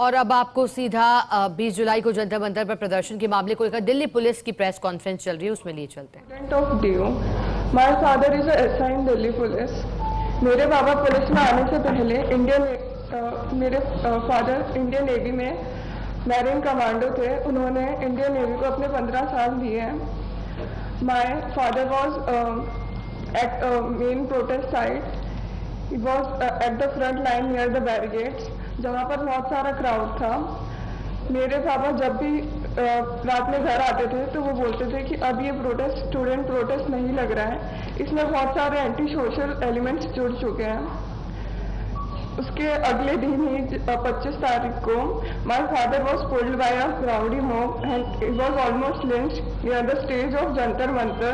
और अब आपको सीधा 20 जुलाई को जंतर मंतर पर प्रदर्शन के मामले को लेकर दिल्ली पुलिस की प्रेस कॉन्फ्रेंस चल रही है, उसमें लिए चलते हैं। My father is SI in Delhi police. मेरे बाबा पुलिस में आने से पहले मेरे फादर इंडियन नेवी में मैरीन कमांडो थे। उन्होंने इंडियन नेवी को अपने 15 साल दिए हैं। My father was at main protest site. He was at the front line near the barricades, जहाँ पर बहुत सारा क्राउड था। मेरे पापा जब भी रात में घर आते थे तो वो बोलते थे कि अब ये स्टूडेंट प्रोटेस्ट नहीं लग रहा है, इसमें बहुत सारे एंटी सोशल एलिमेंट्स जुड़ चुके हैं। उसके अगले दिन ही 25 तारीख को my father was pulled bye a crowdy mob and he was almost lynched near the stage of Jantar Mantar.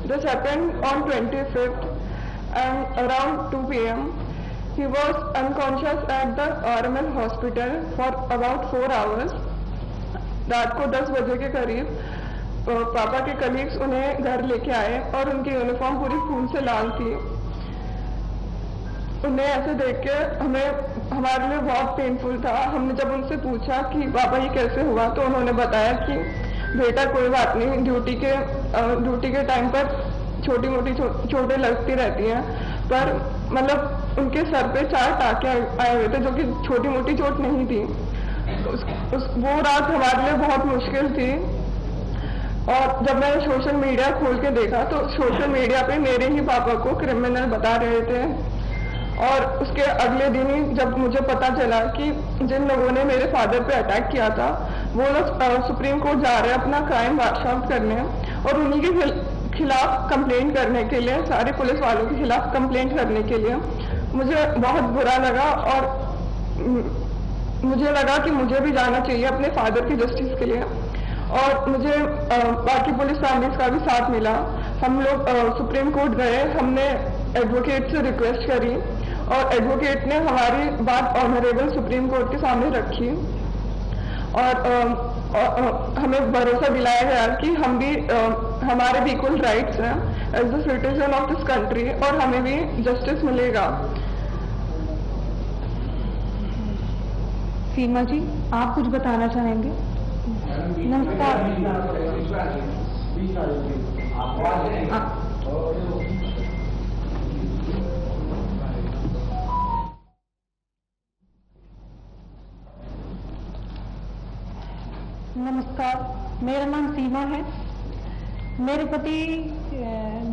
This happened on 25th and around 2 p.m. he was unconscious at the RML hospital for about 4 hours. रात को 10 बजे के करीब पापा के colleagues उन्हें घर लेके आए और उनकी यूनिफॉर्म पूरी खून से लाल थी। उन्हें ऐसे देख के हमारे लिए बहुत पेनफुल था। हमने जब उनसे पूछा कि पापा ये कैसे हुआ तो उन्होंने बताया कि बेटा कोई बात नहीं, ड्यूटी के टाइम पर छोटी मोटी चोटें लगती रहती हैं, पर मतलब उनके सर पे 4 टाँके आए हुए थे जो कि छोटी मोटी चोट नहीं थी। वो रात हमारे लिए बहुत मुश्किल थी। और जब मैंने सोशल मीडिया खोल के देखा तो सोशल मीडिया पे मेरे ही पापा को क्रिमिनल बता रहे थे। और उसके अगले दिन ही जब मुझे पता चला कि जिन लोगों ने मेरे फादर पे अटैक किया था वो लोग सुप्रीम कोर्ट जा रहे हैं अपना क्राइम वाश आउट करने, और उन्हीं के खिलाफ कंप्लेंट करने के लिए, सारे पुलिस वालों के खिलाफ कंप्लेंट करने के लिए मुझे बहुत बुरा लगा। और मुझे लगा कि मुझे भी जाना चाहिए अपने फादर की जस्टिस के लिए। और मुझे बाकी पुलिस फैमिलीज का भी साथ मिला। हम लोग सुप्रीम कोर्ट गए, हमने एडवोकेट से रिक्वेस्ट करी और एडवोकेट ने हमारी बात ऑनरेबल सुप्रीम कोर्ट के सामने रखी। और हमें भरोसा दिलाया गया कि हम भी हमारे भी इक्वल राइट्स हैं as the citizen of this country और हमें भी जस्टिस मिलेगा। सीमा जी, आप कुछ बताना चाहेंगे? नमस्कार। नमस्कार, मेरा नाम सीमा है। मेरे पति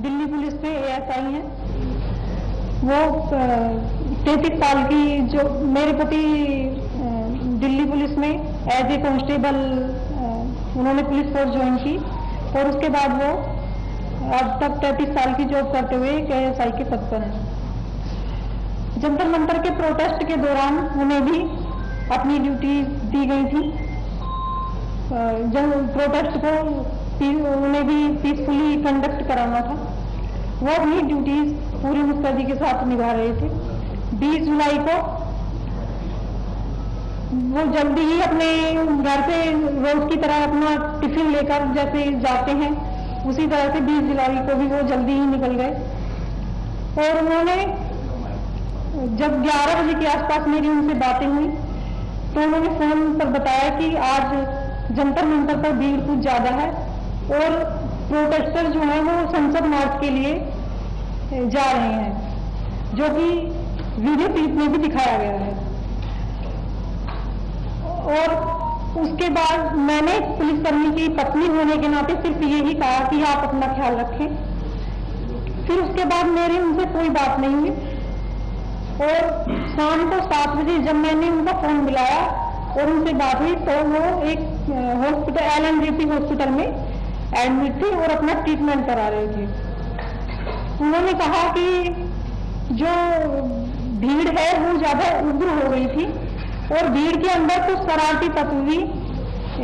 दिल्ली पुलिस में एएसआई हैं। वो 33 साल की, जो मेरे पति दिल्ली पुलिस में एज ए कांस्टेबल उन्होंने पुलिस फोर्स ज्वाइन की और उसके बाद वो अब तक 33 साल की जॉब करते हुए एक एएसआई के पद पर हैं। जंतर मंतर के प्रोटेस्ट के दौरान उन्हें भी अपनी ड्यूटी दी गई थी। जब प्रोटेस्ट को उन्हें भी पीसफुली कंडक्ट कराना था, वो अपनी ड्यूटीज पूरी मुस्तैदी के साथ निभा रहे थे। 20 जुलाई को वो जल्दी ही अपने घर से रोज की तरह अपना टिफिन लेकर जैसे जाते हैं, उसी तरह से 20 जुलाई को भी वो जल्दी ही निकल गए। और उन्होंने जब 11 बजे के आसपास मेरी उनसे बातें हुई तो उन्होंने फोन पर बताया कि आज जंतर मंतर पर भीड़ कुछ ज्यादा है और प्रोटेस्टर जो है वो संसद मार्च के लिए जा रहे हैं, जो कि वीडियो क्लिप में भी दिखाया गया है। और उसके बाद मैंने पुलिसकर्मी की पत्नी होने के नाते सिर्फ यही कहा कि आप अपना ख्याल रखें। फिर उसके बाद मेरी उनसे कोई बात नहीं हुई। और शाम को 7 बजे जब मैंने उनका फोन मिलाया और उनसे बात हुई तो वो एक हॉस्पिटल LNJP हॉस्पिटल में एडमिट थे और अपना ट्रीटमेंट करा रहे थे। उन्होंने कहा कि जो भीड़ है वो ज्यादा उग्र हो गई थी और भीड़ के अंदर कुछ शरारती तत्व भी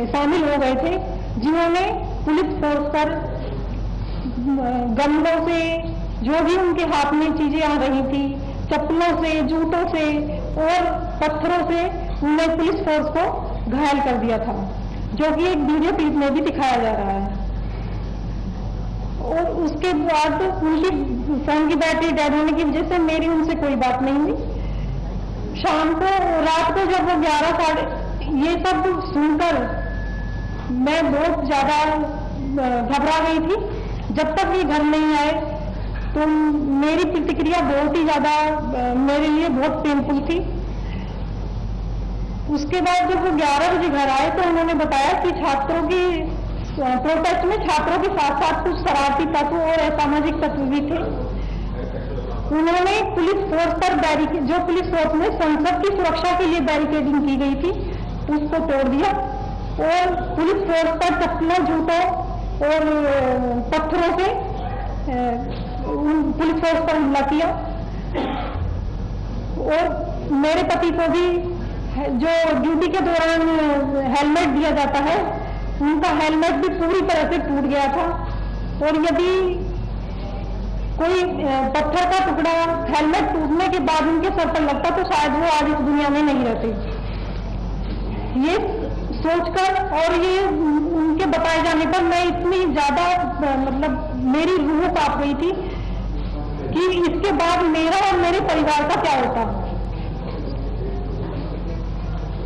शामिल हो गए थे, जिन्होंने पुलिस फोर्स पर गमलों से, जो भी उनके हाथ में चीजें आ रही थी, चप्पलों से, जूतों से और पत्थरों से उन्हें पुलिस फोर्स को घायल कर दिया था, जो कि एक वीडियो क्लिप में भी दिखाया जा रहा है। और उसके बाद उनकी फोन की बैटरी डेड होने की वजह से मेरी उनसे कोई बात नहीं हुई। शाम को, रात को जब वो 11 साढ़े, ये सब सुनकर मैं बहुत ज्यादा घबरा गई थी। जब तक ये घर नहीं आए तो मेरी प्रतिक्रिया बहुत ही ज्यादा मेरे लिए बहुत पेनफुल थी। उसके बाद जब वो 11 बजे घर आए तो उन्होंने बताया कि छात्रों की प्रोटेस्ट में छात्रों के साथ साथ कुछ शरारती तत्व और असामाजिक तत्व भी थे। उन्होंने पुलिस फोर्स पर जो पुलिस फोर्स में संसद की सुरक्षा के लिए बैरिकेडिंग की गई थी उसको तोड़ दिया और पुलिस फोर्स पर चप्पलों, जूतों और पत्थरों से पुलिस फोर्स पर हमला किया। और मेरे पति को भी जो ड्यूटी के दौरान हेलमेट दिया जाता है, उनका हेलमेट भी पूरी तरह से टूट गया था। और यदि कोई पत्थर का टुकड़ा हेलमेट टूटने के बाद उनके सर पर लगता तो शायद वो आज इस दुनिया में नहीं रहते। ये सोचकर और ये उनके बताए जाने पर मैं इतनी ज्यादा मतलब मेरी रूह कांप गई थी कि इसके बाद मेरा और मेरे परिवार का क्या होता।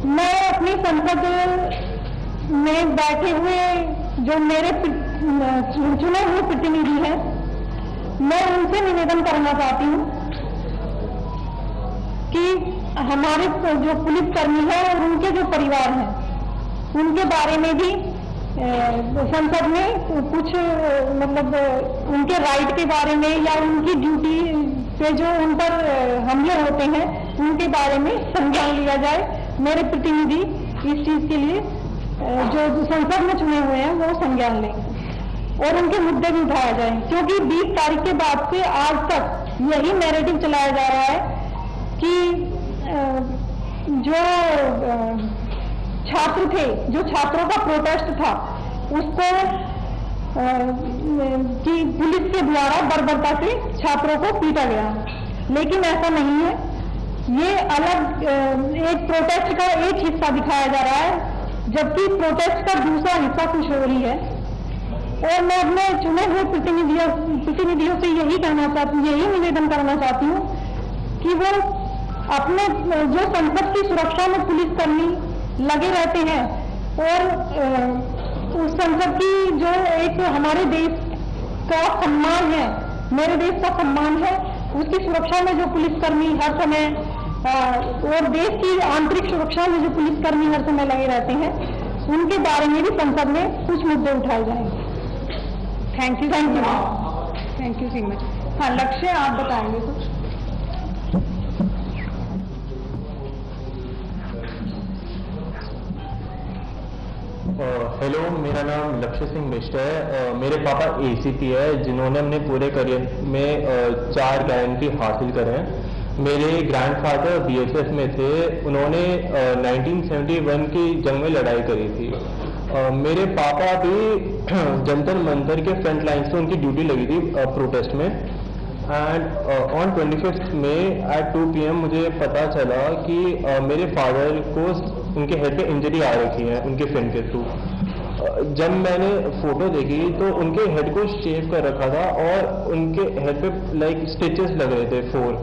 मैं अपनी संसद में बैठे हुए जो मेरे चुने हुए प्रतिनिधि हैं, मैं उनसे निवेदन करना चाहती हूँ कि हमारे जो पुलिसकर्मी हैं और उनके जो परिवार हैं उनके बारे में भी संसद में कुछ मतलब उनके राइट के बारे में या उनकी ड्यूटी पे जो उन पर हमले होते हैं उनके बारे में संज्ञान लिया जाए। मेरे प्रतिनिधि इस चीज के लिए जो संसद में चुने हुए हैं वो संज्ञान लें और उनके मुद्दे भी उठाया जाए, क्योंकि 20 तारीख के बाद से आज तक यही नैरेटिव चलाया जा रहा है कि जो छात्र थे, जो छात्रों का प्रोटेस्ट था उसको कि पुलिस के द्वारा बर्बरता से छात्रों को पीटा गया, लेकिन ऐसा नहीं है। ये अलग एक प्रोटेस्ट का एक हिस्सा दिखाया जा रहा है जबकि प्रोटेस्ट का दूसरा हिस्सा कुछ हो रही है। और मैं अपने चुने हुए प्रतिनिधियों से यही कहना चाहती हूँ, यही निवेदन करना चाहती हूँ कि वो अपने जो संसद की सुरक्षा में पुलिसकर्मी लगे रहते हैं और उस संसद की जो एक हमारे देश का सम्मान है, मेरे देश का सम्मान है, उसकी सुरक्षा में जो पुलिसकर्मी हर समय और देश की आंतरिक सुरक्षा में जो पुलिसकर्मी हर समय लगे रहते हैं उनके बारे में भी संसद में कुछ मुद्दे उठाए जाएंगे। थैंक यू सीमा। हाँ, लक्ष्य आप बताएंगे कुछ? हेलो, मेरा नाम लक्ष्य सिंह मिश्र है। मेरे पापा एसीपी है जिन्होंने अपने पूरे करियर में 4 गारंटी हासिल करे हैं। मेरे ग्रैंडफादर बीएसएफ में थे, उन्होंने 1971 की जंग में लड़ाई करी थी। मेरे पापा भी जंतर मंतर के फ्रंट लाइन से उनकी ड्यूटी लगी थी प्रोटेस्ट में। And on 25 May at 2 PM मुझे पता चला कि मेरे फादर को उनके हेड पे इंजरी आ रखी है उनके फ्रेंड के थ्रू। जब मैंने फोटो देखी तो उनके हेड को शेव कर रखा था और उनके हेड पे लाइक स्टिचेस लग रहे थे 4।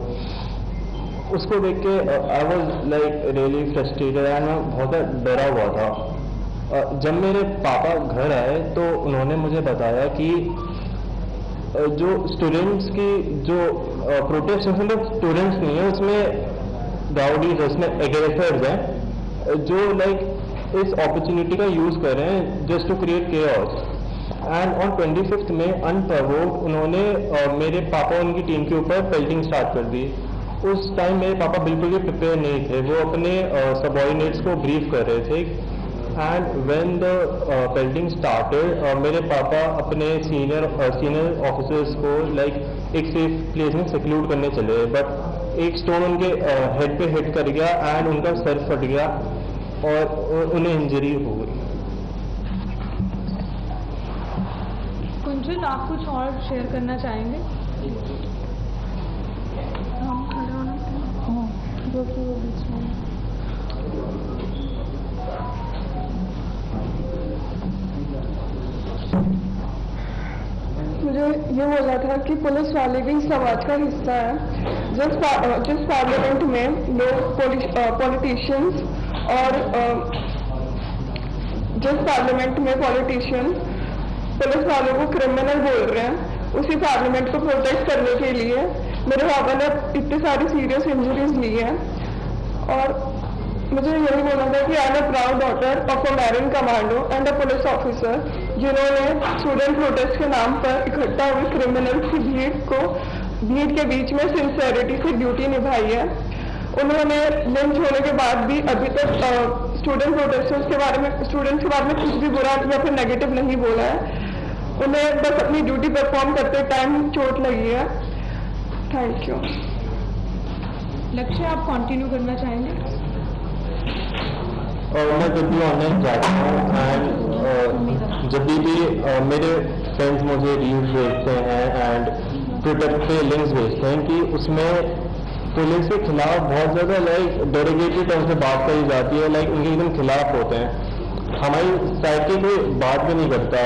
उसको देख के I was like really frustrated and मैं बहुत डरा हुआ था। जब मेरे पापा घर आए तो उन्होंने मुझे बताया कि जो स्टूडेंट्स की जो प्रोटेस्ट उसमें स्टूडेंट्स नहीं है, उसमें राउडीज, उसमें एग्रेसर्स हैं जो लाइक इस अपॉर्चुनिटी का यूज कर रहे हैं just to create chaos. And on 25 May unprovoked उन्होंने मेरे पापा उनकी टीम के ऊपर पेल्टिंग स्टार्ट कर दी। उस टाइम मेरे पापा बिल्कुल भी प्रिपेयर नहीं थे, वो अपने सबऑर्डिनेट्स को ब्रीफ कर रहे थे। And when the pelting started मेरे पापा अपने सीनियर ऑफिसर्स को लाइक एक सेफ प्लेस में सिक्यूर करने चले, बट एक स्टोन उनके हेड पे हिट कर गया एंड उनका सर फट गया और उन्हें इंजरी हो गई। कुंजन, आप कुछ और शेयर करना चाहेंगे? मुझे ये बोला था कि पुलिस वाले भी समाज का हिस्सा है। जिस पार्लियामेंट में लोग पॉलिटिशियंस और जिस पार्लियामेंट में पॉलिटिशियंस पुलिस वालों को क्रिमिनल बोल रहे हैं, उसी पार्लियामेंट को प्रोटेक्ट करने के लिए मेरे पापा ने इतनी सारी सीरियस इंजरीज ली हैं। और मुझे यही बोलना था कि I am a proud daughter of a marine commando and a police officer, जिन्होंने स्टूडेंट प्रोटेस्ट के नाम पर इकट्ठा हुए क्रिमिनल्स की भीड़ के बीच में सिंसेरिटी से ड्यूटी निभाई है। उन्होंने लिंच होने के बाद भी अभी तक स्टूडेंट्स के बारे में कुछ भी बुरा या फिर नेगेटिव नहीं बोला है। उन्हें बस अपनी ड्यूटी परफॉर्म करते टाइम चोट लगी है। Thank you. लक्ष्य, आप कंटिन्यू करना चाहेंगे? मैं जब भी ऑनलाइन जाता हूँ एंड जब भी मेरे फ्रेंड्स मुझे रील्स भेजते हैं एंड ट्विटर पे लिंक्स भेजते हैं कि उसमें पुलिस के खिलाफ बहुत ज़्यादा डेरोगेटरी टर्म्स में बात करी जाती है, उनके एकदम खिलाफ होते हैं। हमारी साइड की कोई बात भी नहीं करता।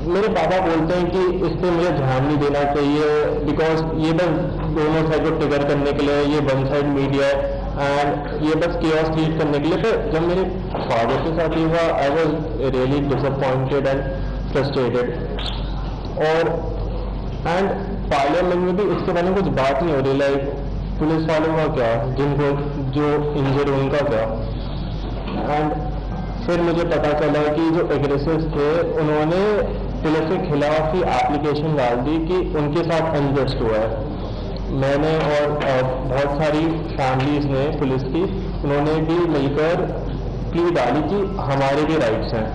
मेरे पापा बोलते हैं कि इस पर मुझे ध्यान नहीं देना चाहिए बिकॉज ये बस दोनों साइड को ट्रिगर करने के लिए, ये वन साइड मीडिया है एंड ये बस केओस क्रिएट करने के लिए। तो जब मेरे फादर के साथ ये हुआ, I was really disappointed and frustrated. और पार्लियामेंट में भी इसके बारे में कुछ बात नहीं हो रही, पुलिस वालों का क्या, जिनको जो इंजर उनका क्या। एंड फिर मुझे पता चला कि जो एग्रेसर्स थे उन्होंने पुलिस के खिलाफ ही एप्लीकेशन डाल दी कि उनके साथ अनजस्ट हुआ है। मैंने और बहुत सारी फैमिलीज ने पुलिस की, उन्होंने भी मिलकर प्ली डाली कि हमारे भी राइट्स हैं।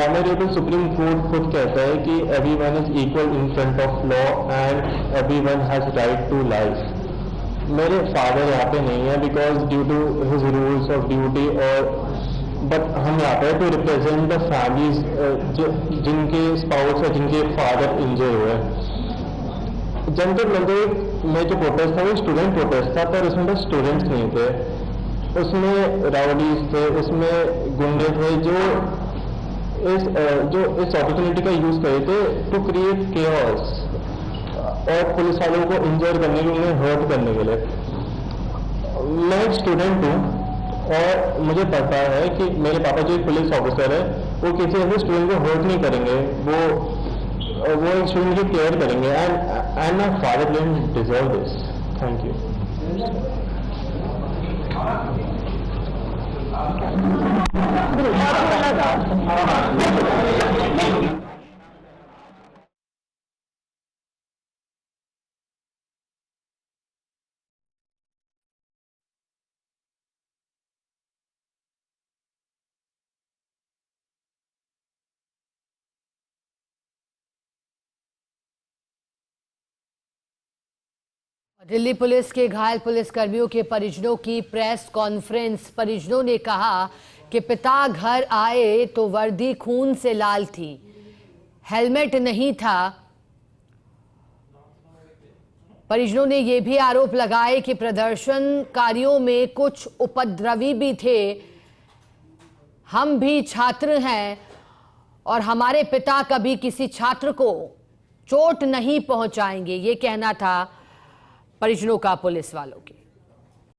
ऑनरेबल सुप्रीम कोर्ट खुद कहता है कि everyone is equal in front of law and everyone has right to life. मेरे फादर यहाँ पे नहीं है because due to his rules of duty, और बट हम यहाँ पे टू रिप्रेजेंट द फैमिलीज जिनके स्पाउस या जिनके फादर इंजर हुए। जनरल मंदिर में जो प्रोटेस्ट था वो स्टूडेंट प्रोटेस्ट था, पर उसमें बस स्टूडेंट्स नहीं थे, उसमें राउडीज थे, उसमें गुंडे थे जो इस अपॉर्चुनिटी का यूज करे थे टू क्रिएट केओस और पुलिस वालों को इंजर करने के लिए, उन्हें हर्ट करने के लिए। मैं एक स्टूडेंट हूँ और मुझे पता है कि मेरे पापा जो एक पुलिस ऑफिसर है वो किसी ऐसे स्टूडेंट को हर्ट नहीं करेंगे, वो एक स्टूडेंट की केयर करेंगे and my father didn't deserve this. Thank you. Delhi police के घायल पुलिसकर्मियों के परिजनों की प्रेस कॉन्फ्रेंस। परिजनों ने कहा कि पिता घर आए तो वर्दी खून से लाल थी, हेलमेट नहीं था। परिजनों ने यह भी आरोप लगाए कि प्रदर्शनकारियों में कुछ उपद्रवी भी थे। हम भी छात्र हैं और हमारे पिता कभी किसी छात्र को चोट नहीं पहुंचाएंगे, ये कहना था परिजनों का पुलिस वालों की।